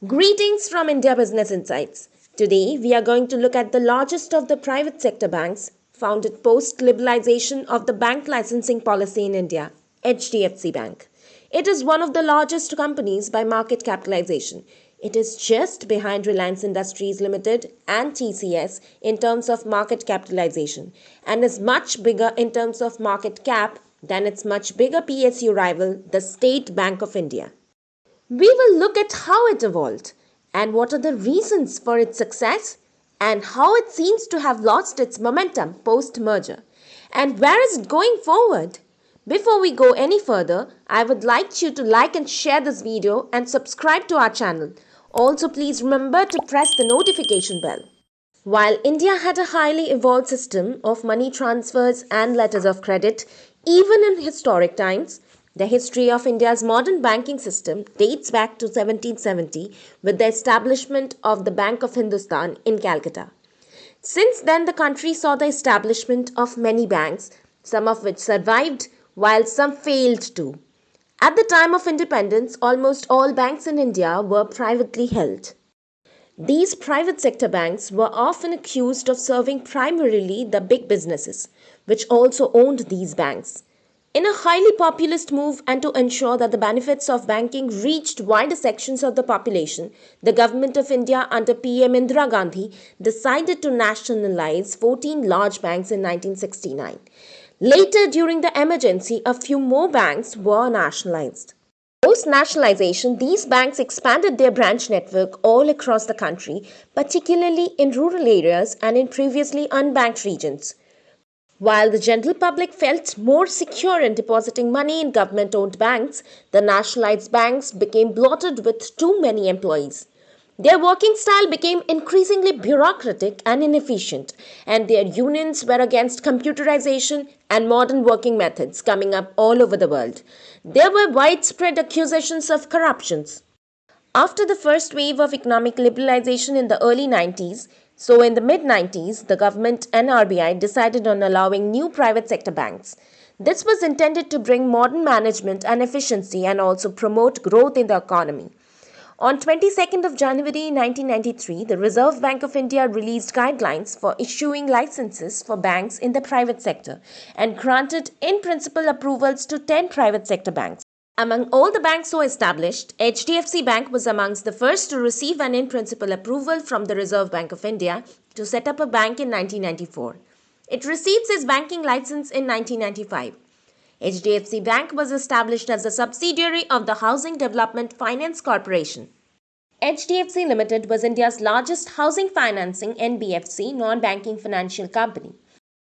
Greetings from India Business Insights. Today, we are going to look at the largest of the private sector banks founded post liberalization of the bank licensing policy in India, HDFC Bank. It is one of the largest companies by market capitalization. It is just behind Reliance Industries Limited and TCS in terms of market capitalization and is much bigger in terms of market cap than its much bigger PSU rival, the State Bank of India. We will look at how it evolved and what are the reasons for its success and how it seems to have lost its momentum post-merger and where is it going forward. Before we go any further, I would like you to like and share this video and subscribe to our channel. Also, please remember to press the notification bell. While India had a highly evolved system of money transfers and letters of credit, even in historic times, the history of India's modern banking system dates back to 1770 with the establishment of the Bank of Hindustan in Calcutta. Since then, the country saw the establishment of many banks, some of which survived while some failed to. At the time of independence, almost all banks in India were privately held. These private sector banks were often accused of serving primarily the big businesses, which also owned these banks. In a highly populist move and to ensure that the benefits of banking reached wider sections of the population, the government of India under PM Indira Gandhi decided to nationalize 14 large banks in 1969. Later, during the emergency, a few more banks were nationalized. Post-nationalization, these banks expanded their branch network all across the country, particularly in rural areas and in previously unbanked regions. While the general public felt more secure in depositing money in government-owned banks, the nationalized banks became bloated with too many employees. Their working style became increasingly bureaucratic and inefficient, and their unions were against computerization and modern working methods coming up all over the world. There were widespread accusations of corruptions. After the first wave of economic liberalization in the early 90s, so in the mid-90s, the government and RBI decided on allowing new private sector banks. This was intended to bring modern management and efficiency and also promote growth in the economy. On 22nd of January 1993, the Reserve Bank of India released guidelines for issuing licenses for banks in the private sector and granted in-principle approvals to 10 private sector banks. Among all the banks so established, HDFC Bank was amongst the first to receive an in-principle approval from the Reserve Bank of India to set up a bank in 1994. It received its banking license in 1995. HDFC Bank was established as a subsidiary of the Housing Development Finance Corporation. HDFC Limited was India's largest housing financing NBFC non-banking financial company.